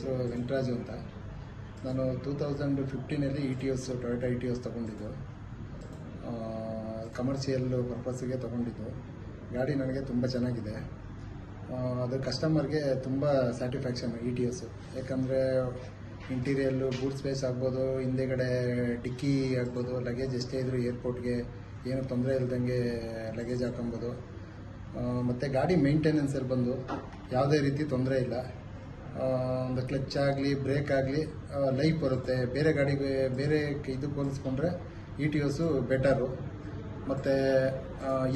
ಹೆಸರು ವೆಂಕಟರಾಜು ಅಂತ. ನಾನು 2015 ಇಟಿಯೋಸ್ ಟೊಯೋಟಾ ಇಟಿಯೋಸ್ ತೊಗೊಂಡಿದ್ದು, ಕಮರ್ಷಿಯಲ್ ಪರ್ಪಸ್ಸಿಗೆ ತೊಗೊಂಡಿದ್ದು. ಗಾಡಿ ನನಗೆ ತುಂಬ ಚೆನ್ನಾಗಿದೆ. ಅದು ಕಸ್ಟಮರ್ಗೆ ತುಂಬ ಸ್ಯಾಟಿಸ್ಫ್ಯಾಕ್ಷನ್ ಇಟಿಯೋಸು. ಯಾಕಂದರೆ ಇಂಟೀರಿಯಲ್ಲು ಬೂಟ್ ಸ್ಪೇಸ್ ಆಗ್ಬೋದು, ಹಿಂದೆಗಡೆ ಡಿಕ್ಕಿ ಆಗ್ಬೋದು, ಲಗೇಜ್ ಎಷ್ಟೇ ಇದ್ದರೂ ಏರ್ಪೋರ್ಟ್ಗೆ ಏನು ತೊಂದರೆ ಇಲ್ದಂಗೆ ಲಗೇಜ್ ಹಾಕೊಬೋದು. ಮತ್ತು ಗಾಡಿ ಮೇಂಟೆನೆನ್ಸಲ್ಲಿ ಬಂದು ಯಾವುದೇ ರೀತಿ ತೊಂದರೆ ಇಲ್ಲ. ಒಂದು ಕ್ಲಚ್ ಆಗಲಿ ಬ್ರೇಕ್ ಆಗಲಿ ಲೈಫ್ ಬರುತ್ತೆ. ಬೇರೆ ಗಾಡಿಗೆ ಬೇರೆ ಇದಕ್ಕೆ ಹೋಲಿಸ್ಕೊಂಡ್ರೆ ಇಟಿಯೋಸು ಬೆಟರು. ಮತ್ತು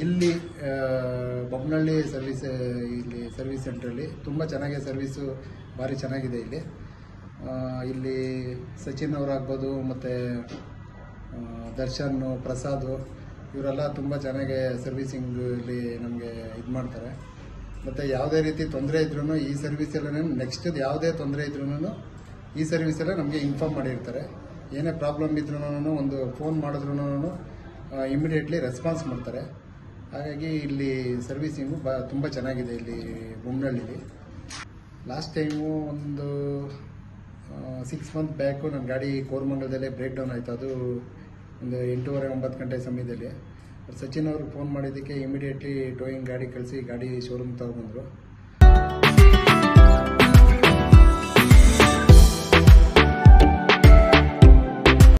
ಇಲ್ಲಿ ಬೊಮ್ಮನಹಳ್ಳಿ ಇಲ್ಲಿ ಸರ್ವಿಸ್ ಸೆಂಟ್ರಲ್ಲಿ ತುಂಬ ಚೆನ್ನಾಗಿ ಸರ್ವಿಸು ಭಾರಿ ಚೆನ್ನಾಗಿದೆ. ಇಲ್ಲಿ ಸಚಿನ್ ಅವರಾಗ್ಬೋದು, ಮತ್ತು ದರ್ಶನ್, ಪ್ರಸಾದ್ ಇವರೆಲ್ಲ ತುಂಬ ಚೆನ್ನಾಗಿ ಸರ್ವಿಸಿಂಗಲ್ಲಿ ನಮಗೆ ಇದು ಮಾಡ್ತಾರೆ. ಮತ್ತು ಯಾವುದೇ ರೀತಿ ತೊಂದರೆ ಇದ್ರೂ ಈ ಸರ್ವಿಸಲ್ಲೇ ನೆಕ್ಸ್ಟ್ ಯಾವುದೇ ತೊಂದರೆ ಇದ್ರೂ ಈ ಸರ್ವಿಸಲ್ಲೇ ನಮಗೆ ಇನ್ಫಾರ್ಮ್ ಮಾಡಿರ್ತಾರೆ. ಏನೇ ಪ್ರಾಬ್ಲಮ್ ಇದ್ರೂ ಒಂದು ಫೋನ್ ಮಾಡಿದ್ರೂ ಇಮಿಡಿಯೇಟ್ಲಿ ರೆಸ್ಪಾನ್ಸ್ ಮಾಡ್ತಾರೆ. ಹಾಗಾಗಿ ಇಲ್ಲಿ ಸರ್ವಿಸಿಂಗು ತುಂಬ ಚೆನ್ನಾಗಿದೆ ಇಲ್ಲಿ ಬೊಮ್ಮನಹಳ್ಳಿಲಿ. ಲಾಸ್ಟ್ ಟೈಮು ಒಂದು 6 ಮಂತ್ ಬ್ಯಾಕು ನನ್ನ ಗಾಡಿ ಕೋರಮಂಗಲದಲ್ಲೇ ಬ್ರೇಕ್ ಡೌನ್ ಆಯಿತು. ಅದು ಒಂದು 8:30-9 ಗಂಟೆ ಸಮಯದಲ್ಲಿ ಸಚಿನ್ ಅವ್ರಿಗೆ ಫೋನ್ ಮಾಡಿದ್ದಕ್ಕೆ ಇಮಿಡಿಯೇಟ್ಲಿ ಟೋಯಿಂಗ್ ಗಾಡಿ ಕಳಿಸಿ ಗಾಡಿ ಶೋರೂಮ್ ತಗೊಂಡ್ಬಂದರು.